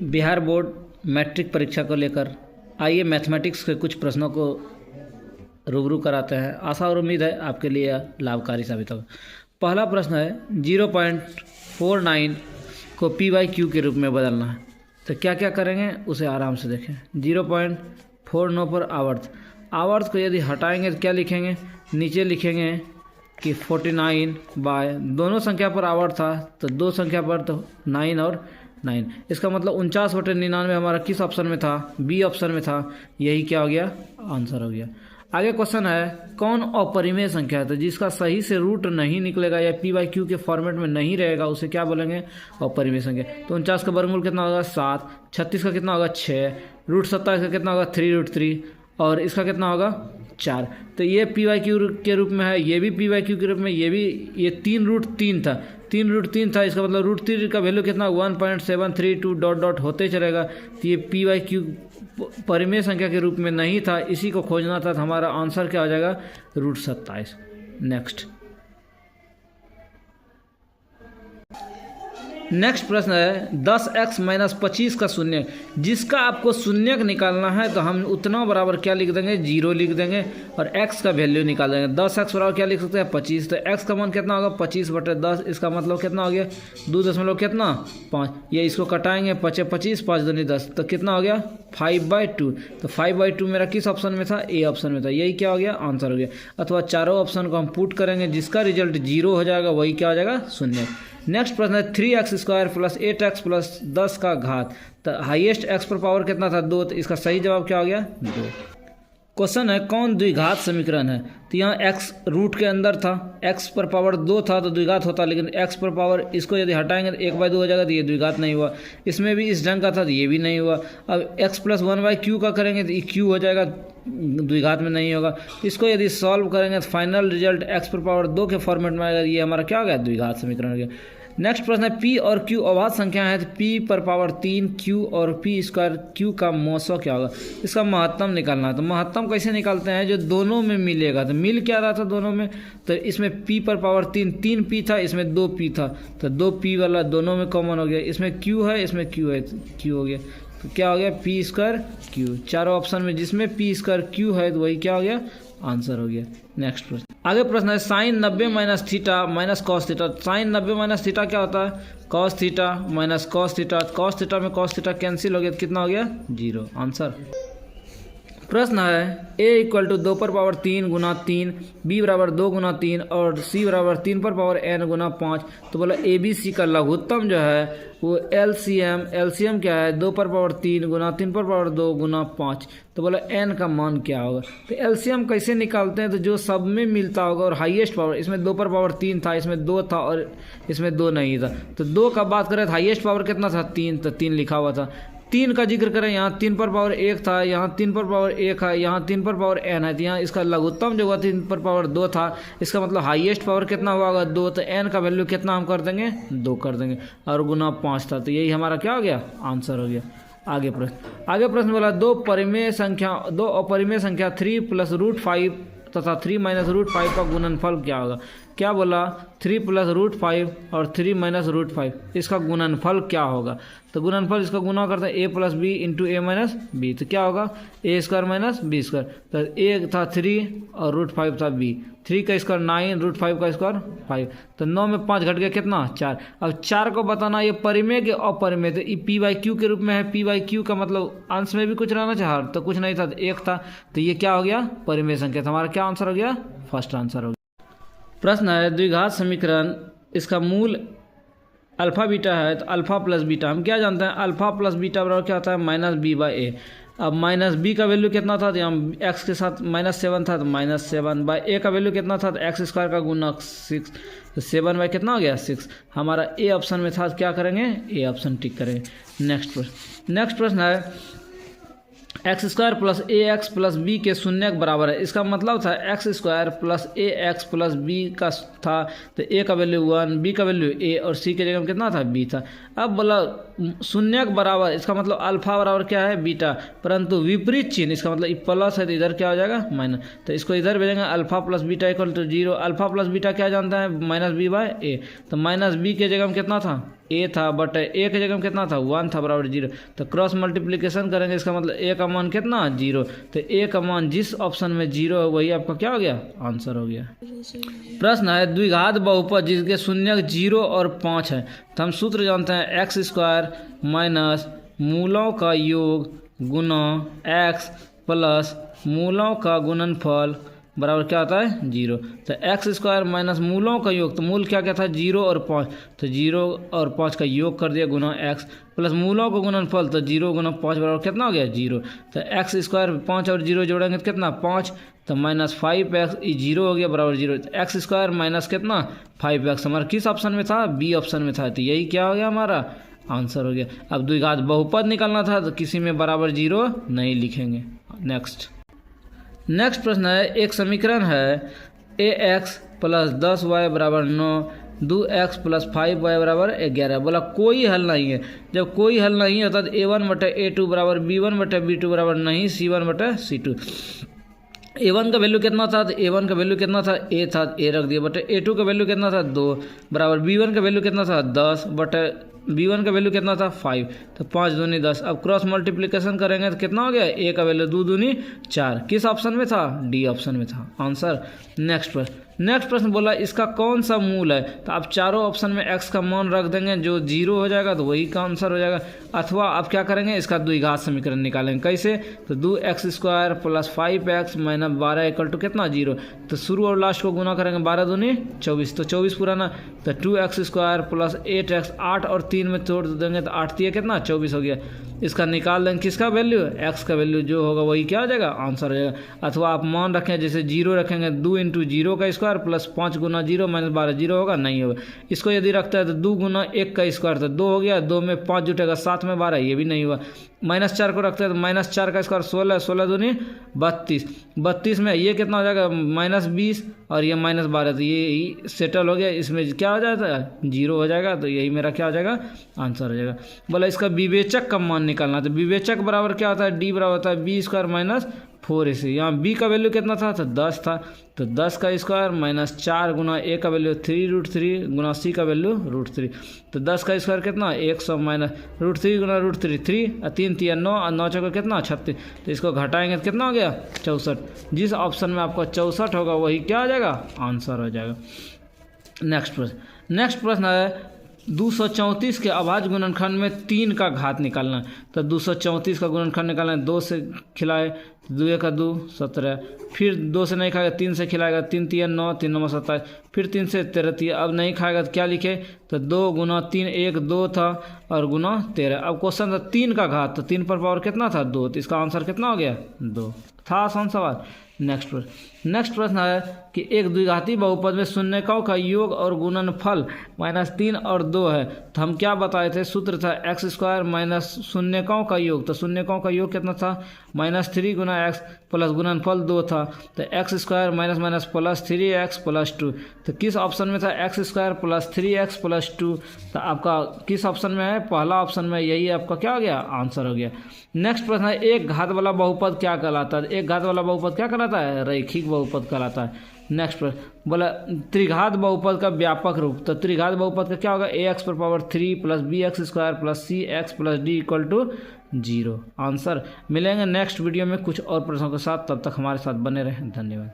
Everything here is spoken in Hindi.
बिहार बोर्ड मैट्रिक परीक्षा को लेकर आइए मैथमेटिक्स के कुछ प्रश्नों को रूबरू कराते हैं। आशा और उम्मीद है आपके लिए लाभकारी साबित होगा। पहला प्रश्न है 0.49 को p/q के रूप में बदलना है, तो क्या क्या करेंगे उसे आराम से देखें। 0.49 पर आवर्त को यदि हटाएंगे तो क्या लिखेंगे, नीचे लिखेंगे कि 49 दोनों संख्या पर आवर्त था तो दो संख्या पर तो 9 और 9, इसका मतलब 49/99 हमारा किस ऑप्शन में था, बी ऑप्शन में था। यही क्या हो गया, आंसर हो गया। आगे क्वेश्चन है कौन अपरिमेय संख्या है, तो जिसका सही से रूट नहीं निकलेगा या p/q के फॉर्मेट में नहीं रहेगा उसे क्या बोलेंगे, अपरिमेय संख्या। तो 49 का वर्गमूल कितना होगा 7, 36 का कितना होगा 6, √27 का कितना होगा 3√3 और इसका कितना होगा 4। तो ये p/q के रूप में है, ये भी p/q के रूप में, ये भी, ये 3√3 था, 3√3 था, इसका मतलब √3 का वैल्यू कितना 1.732 होते चलेगा। तो ये p/q परिमेय संख्या के रूप में नहीं था, इसी को खोजना था। तो हमारा आंसर क्या हो जाएगा, √27। नेक्स्ट प्रश्न है 10x - 25 का शून्य। जिसका आपको शून्यक निकालना है तो हम उतना बराबर क्या लिख देंगे, 0 लिख देंगे और x का वैल्यू निकाल देंगे। 10x बराबर क्या लिख सकते हैं 25, तो x का मान कितना होगा 25/10, इसका मतलब कितना हो गया 2.5। ये इसको कटाएंगे 25, 5 दूनी 10, तो कितना हो गया 5/2। तो 5/2 मेरा किस ऑप्शन में था, ए ऑप्शन में था। यही क्या हो गया, आंसर हो गया। अथवा चारों ऑप्शन को हम पुट करेंगे, जिसका रिजल्ट 0 हो जाएगा वही क्या हो जाएगा, शून्य। नेक्स्ट प्रश्न है 3x² + 8x + 10 का घात। तो हाईएस्ट x पर पावर कितना था 2, तो इसका सही जवाब क्या हो गया 2। क्वेश्चन है कौन द्विघात समीकरण है, तो यहाँ x रूट के अंदर था, x पर पावर 2 था तो द्विघात होता, लेकिन x पर पावर इसको यदि हटाएंगे तो 1/2 हो जाएगा, तो ये द्विघात नहीं हुआ। इसमें भी इस ढंग का था तो ये भी नहीं हुआ। अब x + 1/q का करेंगे तो ये q हो जाएगा, द्विघात में नहीं होगा। इसको यदि सॉल्व करेंगे तो फाइनल रिजल्ट x पर पावर 2 के फॉर्मेट में आएगा। ये हमारा क्या हो गया, द्विघात समीकरण हो गया। नेक्स्ट प्रश्न है p और q अभाज्य संख्या है, तो p पर पावर 3 q और p² q का मौसो क्या होगा, इसका महत्तम निकालना है। तो महत्तम कैसे निकालते हैं, जो दोनों में मिलेगा, तो मिल क्या रहा था दोनों में, तो इसमें p पर पावर 3 p था, इसमें 2p था, तो 2p वाला दोनों में कॉमन हो गया। इसमें q है, इसमें q है, तो q हो गया। तो क्या हो गया p² q। चारों ऑप्शन में जिसमें p² q है तो वही क्या हो गया, आंसर हो गया। नेक्स्ट प्रश्न, आगे प्रश्न है sin 90 - θ - cos θ। sin 90 - θ क्या होता है, cos θ - cos θ, cos θ में cos θ कैंसिल हो गया तो कितना हो गया 0, आंसर। प्रश्न है a = 2 पर पावर 3 गुना 3, b बराबर 2 गुना 3 और c बराबर 3 पर पावर n गुना 5। तो बोला ABC का लघुत्तम जो है वो LCM क्या है, 2 पर पावर 3 गुना 3 पर पावर 2 गुना 5। तो बोला n का मान क्या होगा। तो LCM कैसे निकालते हैं, तो जो सब में मिलता होगा और हाईएस्ट पावर, इसमें 2 पर पावर 3 था, इसमें 2 था और इसमें 2 नहीं था। तो 2 का बात करें तो हाईएस्ट पावर कितना था 3, तो 3 लिखा हुआ था। 3 का जिक्र करें, यहाँ 3 पर पावर 1 था, यहाँ 3 पर पावर 1 है, यहाँ 3 पर पावर n है, तो यहाँ इसका लघुत्तम जो हुआ 3 पर पावर 2 था, इसका मतलब हाईएस्ट पावर कितना हुआ होगा 2, तो n का वैल्यू कितना हम कर देंगे 2 कर देंगे और गुना 5 था। तो यही हमारा क्या हो गया, आंसर हो गया। आगे प्रश्न बोला दो अपरिमेय संख्या 3 + √5 तथा 3 - √5 का गुणनफल क्या होगा। क्या बोला 3 + √5 और 3 - √5, इसका गुणनफल क्या होगा। तो गुणनफल इसका गुना करते हैं a + b × a - b, तो क्या होगा a² - b²। तो a था 3 और √5 था b, 3 का स्क्वायर 9, √5 का स्क्वायर 5, तो 9 में 5 घट गया कितना 4। अब 4 को बताना ये परिमेय के अपरिमेय, तो ये p/q के रूप में है। p/q का मतलब अंश में भी कुछ रहना चाहिए, तो कुछ नहीं था, 1 था, तो ये क्या हो गया परिमेय संख्या। तो हमारा क्या आंसर हो गया, फर्स्ट आंसर हो गया। प्रश्न है द्विघात समीकरण, इसका मूल अल्फा बीटा है, तो अल्फा प्लस बीटा हम क्या जानते हैं, अल्फा प्लस बीटा बराबर क्या होता है -b/a। अब -b का वैल्यू कितना था, तो यहाँ x के साथ -7 था, तो -7/a का वैल्यू कितना था, तो x² का गुना 6, तो 7 कितना हो गया 6। हमारा ए ऑप्शन में था, क्या करेंगे ए ऑप्शन टिक करेंगे। नेक्स्ट प्रश्न है x² + ax + b के शून्य के बराबर है। इसका मतलब था x² + ax + b का था, तो a का वैल्यू 1, b का वैल्यू a और c के जगह में कितना था b था। अब बोला शून्य के बराबर, इसका मतलब अल्फा बराबर क्या है बीटा, परंतु विपरीत चिन्ह, इसका मतलब प्लस है तो इधर क्या हो जाएगा माइनस, तो इसको इधर भेजेंगे alpha plus beta = 0। Alpha plus beta क्या जानता है -b/a, तो -b के जगह में कितना था ए था बट ए की जगह में कितना था 1 था बराबर 0। तो क्रॉस मल्टीप्लिकेशन करेंगे, इसका मतलब ए का मान कितना 0। तो ए का मान जिस ऑप्शन में 0 है वही आपका क्या हो गया, आंसर हो गया। प्रश्न है द्विघात बहुपद जिसके शून्यक 0 और 5 है। तो हम सूत्र जानते हैं एक्स स्क्वायर माइनस मूलों का योग गुना एक्स प्लस मूलों का गुणनफल बराबर क्या होता है 0। तो एक्स स्क्वायर माइनस मूलों का योग, तो मूल क्या क्या था 0 और 5, तो 0 और 5 का योग कर दिया गुना एक्स प्लस मूलों का गुणनफल, तो 0 गुना 5 बराबर कितना हो गया 0। तो एक्स स्क्वायर 5 और 0 जोड़ेंगे तो कितना 5, तो माइनस 5x 0 हो गया बराबर 0। तो एक्स स्क्वायर माइनस कितना 5x हमारा किस ऑप्शन में था, बी ऑप्शन में था। तो यही क्या हो गया हमारा आंसर हो गया। अब द्विघात बहुपद निकालना था तो किसी में बराबर 0 नहीं लिखेंगे। नेक्स्ट प्रश्न है एक समीकरण है ax प्लस 10y बराबर 9 2x प्लस 5y बराबर 11। बोला कोई हल नहीं है। जब कोई हल नहीं है तो a1 बटे a2 बराबर b1 बटे b2 बराबर नहीं c1 बटे c2। a1 का वैल्यू कितना था, तो a1 का वैल्यू कितना था a था, a रख दिया बटे a2 का वैल्यू कितना था 2 बराबर b1 का वैल्यू कितना था 10 बटे b1 का वैल्यू कितना था 5, तो 5 दूनी 10। अब क्रॉस मल्टीप्लिकेशन करेंगे तो कितना हो गया, a का वैल्यू 2 दूनी 4। किस ऑप्शन में था, डी ऑप्शन में था आंसर। नेक्स्ट प्रश्न बोला इसका कौन सा मूल है। तो आप चारों ऑप्शन में x का मान रख देंगे, जो 0 हो जाएगा तो वही का आंसर हो जाएगा। अथवा आप क्या करेंगे, इसका द्विघात समीकरण निकालेंगे। कैसे, तो 2x square plus 5x minus 12 equal to कितना 0। तो शुरू और लास्ट को गुना करेंगे, 12 दूनी 24, तो 24 पुराना। तो 2x स्क्वायर प्लस 8x 8 और 3 में तोड़ देंगे तो 8 3 कितना 24 हो गया। इसका निकाल देंगे किसका वैल्यू, x का वैल्यू जो होगा वही क्या हो जाएगा आंसर हो जाएगा। अथवा आप मान रखें जैसे 0 रखेंगे 2 इंटू 0 का स्क्वायर प्लस 5 गुना 0 माइनस 12 0 होगा, नहीं होगा। इसको यदि रखता है तो 2 गुना 1 का स्क्वायर तो 2 हो गया, 2 में 5 जुटेगा 7 में 12, ये भी नहीं हुआ। माइनस 4 को रखते हैं तो माइनस 4 का स्क्वायर 16, 16 दूनी 32, 32 में ये कितना हो जाएगा माइनस 20 और ये माइनस 12, तो ये सेटल हो गया। इसमें क्या हो जाएगा 0 हो जाएगा, तो यही मेरा क्या हो जाएगा आंसर हो जाएगा। बोला इसका विवेचक का मान निकालना, तो विवेचक बराबर क्या होता है, डी बराबर होता है बी स्क्वायर माइनस 4ac। यहाँ b का वैल्यू कितना था, तो 10 था, तो 10 का स्क्वायर माइनस 4 गुना a का वैल्यू 3√3 गुना c का वैल्यू √3। तो 10 का स्क्वायर कितना 100 माइनस √3 गुना √3 3 और 3 3 9 और 9 चौका कितना 36। तो इसको घटाएंगे तो कितना हो गया 64। जिस ऑप्शन में आपका 64 होगा वही क्या हो जाएगा आंसर हो जाएगा। नेक्स्ट प्रश्न है 234 के अभाज्य गुणनखंड में 3 का घात निकालना है। तो 234 का गुणनखंड निकालना है, 2 से खिलाए 2 का 2 17, फिर 2 से नहीं खाएगा 3 से खिलाएगा 3 3 9 3 9 27, फिर 3 से 13 3। अब नहीं खाएगा तो क्या लिखे, तो 2 गुना 3 1 2 था और गुना 13। अब क्वेश्चन था 3 का घात, तो 3 पर पावर कितना था 2, तो इसका आंसर कितना हो गया 2 था आसान सवाल। नेक्स्ट प्रश्न है कि एक द्विघाती बहुपद में शून्यकों का योग और गुणनफल -3 और 2 है। तो हम क्या बताए थे, सूत्र था एक्स स्क्वायर माइनस शून्यकों का योग। तो शून्यकों का योग कितना था -3 गुना एक्स प्लस गुणनफल 2 था। तो x square minus minus plus 3x plus 2। तो किस ऑप्शन में था x square plus 3x plus 2। तो आपका किस ऑप्शन में है, पहला ऑप्शन में, यही आपका क्या हो गया आंसर हो गया। नेक्स्ट प्रश्न है एक घात वाला बहुपद क्या कहलाता है। एक घात वाला बहुपद क्या कहलाता है, रैखिक बहुपद कहलाता है। नेक्स्ट प्रश्न बोला त्रिघात बहुपद का व्यापक रूप। तो त्रिघात बहुपद का क्या होगा, ax पर power 3 plus bx square plus cx plus d equal to 0 answer. मिलेंगे नेक्स्ट वीडियो में कुछ और प्रश्नों के साथ, तब तक हमारे साथ बने रहें, धन्यवाद।